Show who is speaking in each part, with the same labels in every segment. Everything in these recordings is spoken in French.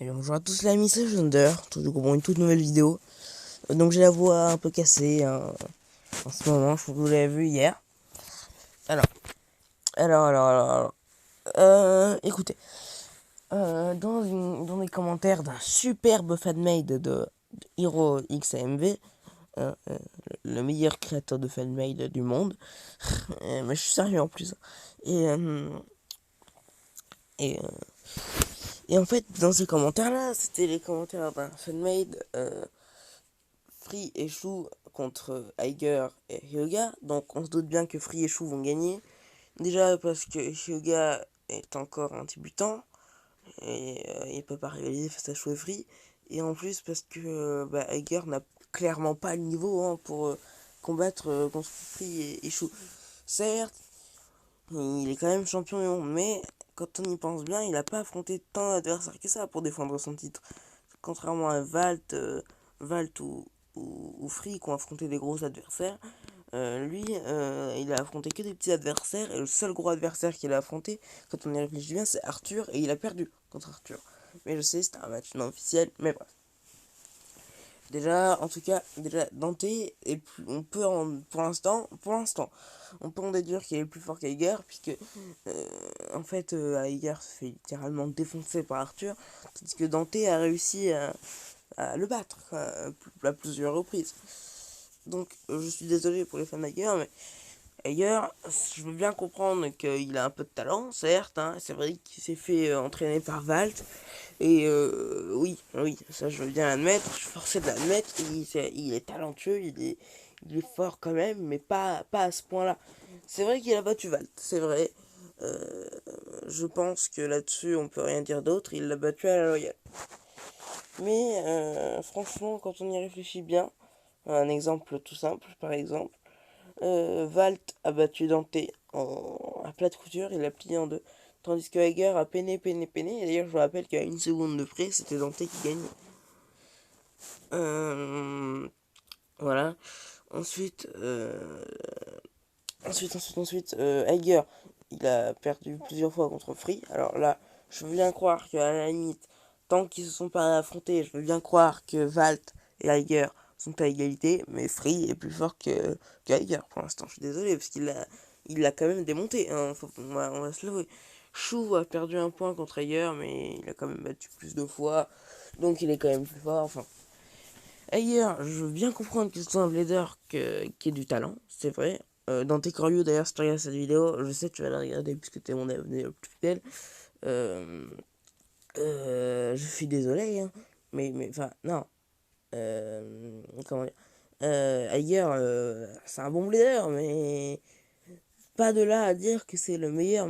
Speaker 1: Et bonjour à tous les amis, c'est Thunder, toujours pour une toute nouvelle vidéo. Donc j'ai la voix un peu cassée en ce moment, je pense que vous l'avez vu hier. Alors, écoutez, dans les commentaires d'un superbe fanmade de Hero XAMV, le meilleur créateur de fanmade du monde, mais je suis sérieux en plus. Et, euh, et, euh, et en fait, dans ces commentaires-là, c'était les commentaires d'un fanmade Free et Chou contre Aiger et Hyuga. Donc on se doute bien que Free et Chou vont gagner. Déjà parce que Hyuga est encore un débutant et il peut pas rivaliser face à Chou et Free. Et en plus parce que Aiger n'a clairement pas le niveau pour combattre contre Free et Chou. Certes, il est quand même champion du monde, mais quand on y pense bien, il n'a pas affronté tant d'adversaires que ça pour défendre son titre. Contrairement à Valt ou Free qui ont affronté des gros adversaires, lui, il a affronté que des petits adversaires, et le seul gros adversaire qu'il a affronté, quand on y réfléchit bien, c'est Arthur, et il a perdu contre Arthur. Mais je sais, c'était un match non officiel, mais bref. Déjà, en tout cas, Dante est plus, on peut pour l'instant, on peut en déduire qu'il est plus fort qu'Aiger, puisque en fait, Aiger se fait littéralement défoncer par Arthur, tandis que Dante a réussi à le battre à plusieurs reprises. Donc, je suis désolé pour les fans d'Aiger, mais Aiger, je veux bien comprendre qu'il a un peu de talent, certes, hein, c'est vrai qu'il s'est fait entraîner par Valt, et oui, ça je veux bien l'admettre, je suis forcé de l'admettre, il est talentueux, il est fort quand même, mais pas à ce point-là. C'est vrai qu'il a battu Valt, c'est vrai. Euh, je pense que là-dessus, on peut rien dire d'autre, il l'a battu à la loyale. Mais franchement, quand on y réfléchit bien, un exemple tout simple, par exemple, Valt a battu Dante à plat de couture, il l'a plié en deux. Tandis que Hager a peiné. Et d'ailleurs, je vous rappelle qu'à une seconde de près, c'était Dante qui gagne. Euh, voilà. Ensuite, Hager, il a perdu plusieurs fois contre Free. Alors là, je veux bien croire qu'à la limite, tant qu'ils se sont pas affrontés, je veux bien croire que Valt et Hager sont à égalité, mais Free est plus fort que Hager pour l'instant. Je suis désolé, parce il l'a quand même démonté. Hein, on va se l'avouer. Chou a perdu un point contre Hager, mais il a quand même battu plus de fois, donc il est quand même plus fort. Enfin, Ailleurs, je veux bien comprendre que c'est un blader qui ait du talent, c'est vrai. Dans tes curieux, d'ailleurs, si tu regardes cette vidéo, je sais que tu vas la regarder puisque tu es mon abonné le plus fidèle. Euh, je suis désolé, hein, mais enfin, non. Comment dire Ailleurs, c'est un bon blader, mais pas de là à dire que c'est le meilleur.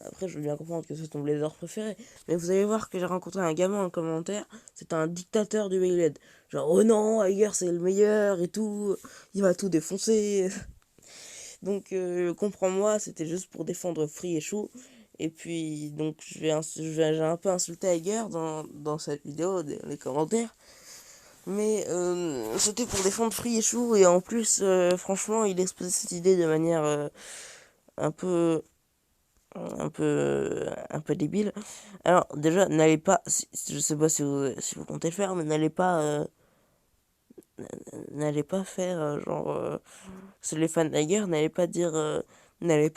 Speaker 1: Après, je veux bien comprendre que c'est ton blazer préféré. Mais vous allez voir que j'ai rencontré un gamin en commentaire. C'est un dictateur du Beyblade. Genre, oh non, Aiger c'est le meilleur et tout. Il va tout défoncer. Donc, comprends-moi, c'était juste pour défendre Free et Chou. Et puis, donc, j'ai un peu insulté Aiger dans cette vidéo, dans les commentaires. Mais c'était pour défendre Free et Chou. Et en plus, franchement, il exposait cette idée de manière un peu un peu débile. Alors déjà, n'allez pas, je sais pas si vous comptez le faire, mais n'allez pas faire c'est les fans d'Aguerre, n'allez pas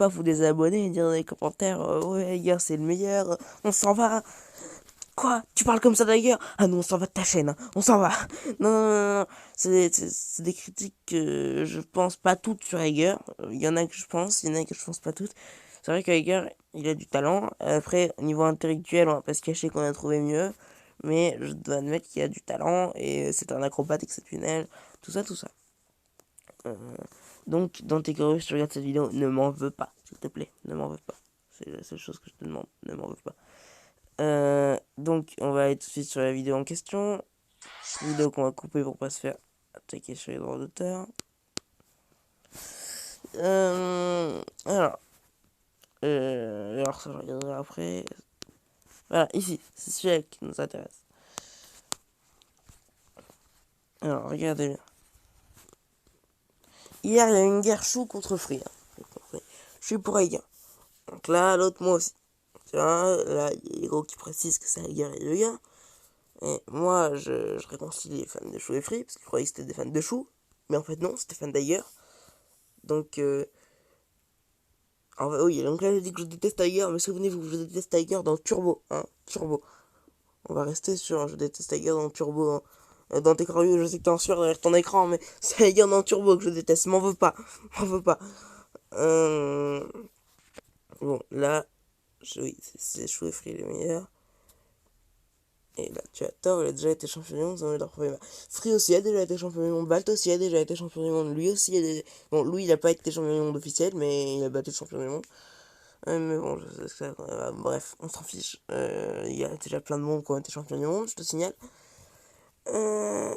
Speaker 1: vous désabonner et dire dans les commentaires, ouais Aguerre c'est le meilleur, on s'en va. Quoi? Tu parles comme ça d'Aguerre? Ah non, on s'en va de ta chaîne, hein. On s'en va. Non. C'est des critiques que je pense pas toutes sur Aguerre. Il y en a que je pense, il y en a que je pense pas toutes. C'est vrai qu'Aiger, il a du talent. Après, au niveau intellectuel, on va pas se cacher qu'on a trouvé mieux. Mais je dois admettre qu'il a du talent et c'est un acrobate exceptionnel. Tout ça. Euh, donc, dans tes curieux, si tu regardes cette vidéo, ne m'en veux pas, s'il te plaît. Ne m'en veux pas. C'est la seule chose que je te demande. Ne m'en veux pas. Donc, on va aller tout de suite sur la vidéo en question. Vidéo qu'on va couper pour pas se faire attaquer sur les droits d'auteur. Alors, ça je regarderai après. Voilà, ici, c'est celui-là qui nous intéresse. Alors, regardez bien. Hier, il y a eu une guerre chou contre Free. Je suis pour Aiga. Donc là, l'autre, moi aussi. Tu vois, là, il y a les gros qui précisent que c'est Aiga et le gars. Et moi, je réconcilie les fans de Chou et Free, parce qu'ils croyaient que c'était des fans de Chou. Mais en fait, non, c'était fans d'Ailleurs. Donc, oui, donc là, je dis que je déteste Tiger, mais souvenez-vous, je déteste Tiger dans Turbo, hein, Turbo. On va rester sur je déteste Tiger dans Turbo, hein. Dans tes croyous, je sais que t'es en sueur derrière ton écran, mais c'est Tiger dans Turbo que je déteste, m'en veux pas, m'en veux pas. Euh... Bon, là, oui, c'est Chou et Free les meilleurs. Et là, tu as tort, il a déjà été champion du monde, ça leur premier match. Free aussi a déjà été champion du monde, Balt aussi a déjà été champion du monde, lui aussi a déjà... Bon, lui, il a pas été champion du monde officiel, mais il a battu le champion du monde. Mais bon, bref, on s'en fiche. Il y a déjà plein de monde qui ont été champions du monde, je te signale. Euh...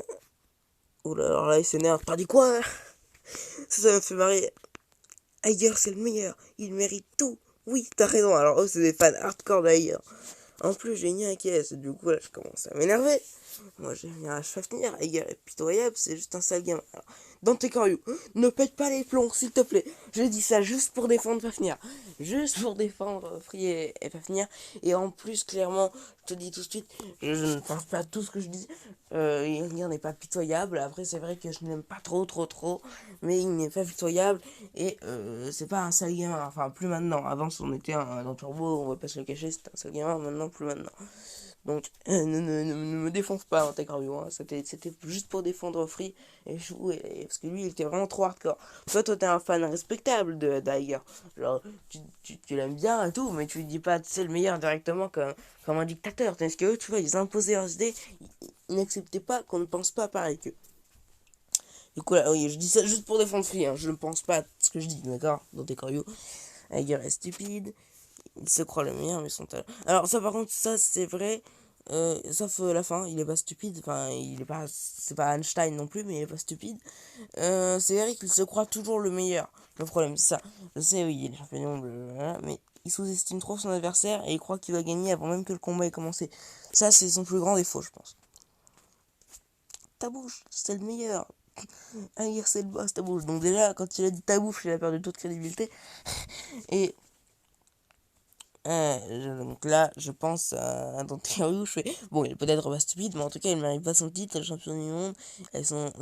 Speaker 1: Oula, alors là, il s'énerve. T'as dit quoi? Ça me fait marrer. Aiger, c'est le meilleur. Il mérite tout. Oui, t'as raison. Alors, eux, c'est des fans hardcore d'Aiger. En plus, j'ai mis un caisse. Du coup, là, je commence à m'énerver. Moi, j'ai mis un Fafnir. Aiger est pitoyable. C'est juste un sale gamin. Alors, dans tes corious, ne pète pas les plombs, s'il te plaît. Je dis ça juste pour défendre Fafnir. Juste pour défendre Free et Fafnir. Et en plus, clairement, je te dis tout de suite, je ne pense pas à tout ce que je dis. Il n'est pas pitoyable. Après, c'est vrai que je n'aime pas trop. Mais il n'est pas pitoyable. Et c'est pas un sale gamin. Enfin, plus maintenant. Avant, on était dans Turbo, on va pas se le cacher, c'était un sale gamin. Maintenant, plus maintenant. Donc, ne me défonce pas, hein, Takeru, hein. C'était juste pour défendre Free et Chou, parce que lui, il était vraiment trop hardcore. Toi, t'es un fan respectable de Daiger. Genre, tu l'aimes bien et tout, mais tu lui dis pas, c'est le meilleur directement comme un dictateur. Tandis que eux, tu vois, ils imposaient leurs idées, ils n'acceptaient pas qu'on ne pense pas pareil qu'eux. Du coup, là, oui, je dis ça juste pour défendre Free, hein. Je ne pense pas à ce que je dis, d'accord? Dans Takeru, Daiger est stupide. Il se croit le meilleur, mais son talent. Alors, ça, par contre, ça, c'est vrai. Sauf la fin, il est pas stupide. Enfin, il est pas. C'est pas Einstein non plus, mais il est pas stupide. C'est vrai qu'il se croit toujours le meilleur. Le problème, c'est ça. Je sais, oui, il est champion du monde, voilà, mais il sous-estime trop son adversaire et il croit qu'il va gagner avant même que le combat ait commencé. Ça, c'est son plus grand défaut, je pense. Ta bouche, c'est le meilleur. Ah, hier, c'est le boss, ta bouche. Donc, déjà, quand il a dit ta bouche, il a perdu toute crédibilité. Et donc là, je pense à Dante Carlo, je fais... Bon, il est peut-être pas stupide, mais en tout cas, il mérite pas son titre, le champion du monde. Elles sont...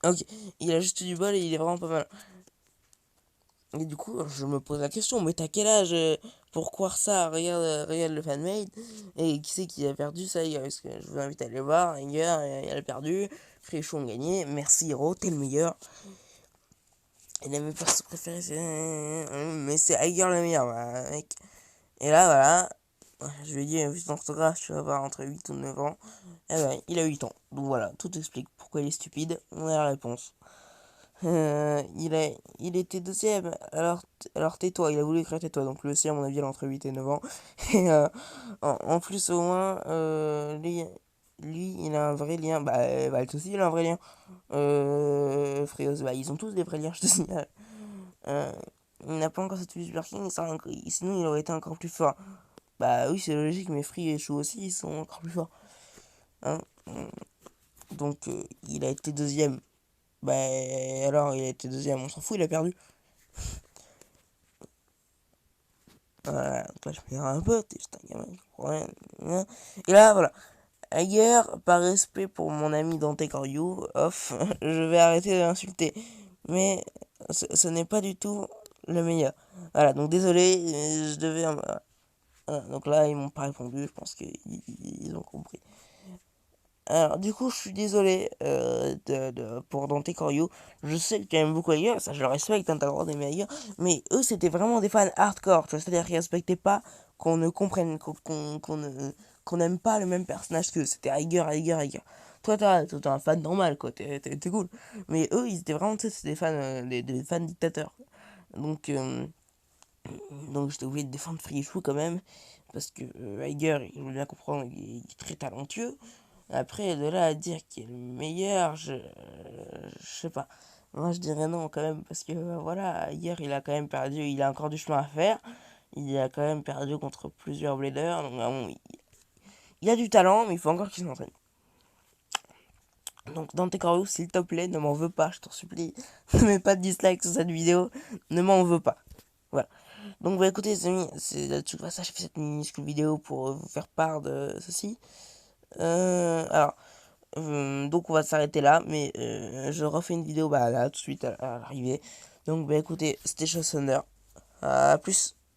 Speaker 1: Ok, il a juste du bol et il est vraiment pas mal. Et du coup, je me pose la question, mais t'as quel âge pour croire ça? Regarde le fanmade. Et qui c'est qui a perdu ça? Parce que je vous invite à aller voir. Inger, il a perdu. Fréchon a gagné. Merci, Hiro, t'es le meilleur. Et là, mes persos préférés, c'est... Mais c'est Iger le meilleur, bah, mec. Et là, voilà, je lui ai dit, vu ton orthographe, tu vas avoir entre 8 ou 9 ans. Eh ben, il a 8 ans. Donc voilà, tout explique pourquoi il est stupide. On a la réponse. Il était deuxième. Alors tais-toi, il a voulu écrire tais-toi. Donc lui aussi, à mon avis, il a entre 8 et 9 ans. Et en plus, au moins, lui, il a un vrai lien. Bah, Valt aussi, il a un vrai lien. Fréos, bah, ils ont tous des vrais liens, je te signale. Euh, il n'a pas encore cette Super King, sinon il aurait été encore plus fort. Bah oui, c'est logique, mais Free et Chou aussi, ils sont encore plus forts. Hein. Donc, il a été deuxième. Bah alors, il a été deuxième, on s'en fout, il a perdu. Voilà, donc là, je me dirais un peu, t'es juste un gamin qui comprend rien. Et là, voilà. Ailleurs, par respect pour mon ami Dante Corriou, off, je vais arrêter de l'insulter. Mais ce n'est pas du tout le meilleur. Voilà, donc désolé, je devais... voilà, donc là, ils m'ont pas répondu, je pense qu'ils ont compris. Alors, du coup, je suis désolé pour Dante Corio. Je sais que tu aimes beaucoup ailleurs, ça je le respecte, hein, t'as le droit d'aimer ailleurs. Mais eux, c'était vraiment des fans hardcore, tu vois, c'est-à-dire qu'ils respectaient pas qu'on ne comprenne, qu'on n'aime pas le même personnage qu'eux. C'était Aiger. Toi, t'es un fan normal, quoi, t'es cool. Mais eux, ils étaient vraiment, tu sais, c'est des fans, des fans dictateurs. Donc, euh, donc j'étais obligé de défendre Frichou quand même. Parce que Aiger, il veut bien comprendre, il est très talentueux. Après, de là à dire qu'il est le meilleur, je sais pas. Moi, je dirais non quand même, parce que voilà, hier, il a quand même perdu, il a encore du chemin à faire. Il a quand même perdu contre plusieurs bladers. Donc, bon, il a du talent, mais il faut encore qu'il s'entraîne. Donc, dans tes carreaux, s'il te plaît, ne m'en veux pas, je t'en supplie. Ne mets pas de dislike sur cette vidéo, ne m'en veux pas. Voilà. Donc bah écoutez les amis, c'est là-dessus que ça, j'ai fait cette minuscule vidéo pour vous faire part de ceci. Alors, donc on va s'arrêter là, mais je refais une vidéo bah là tout de suite à l'arrivée. Donc bah écoutez, c'était Chassonneur. À plus.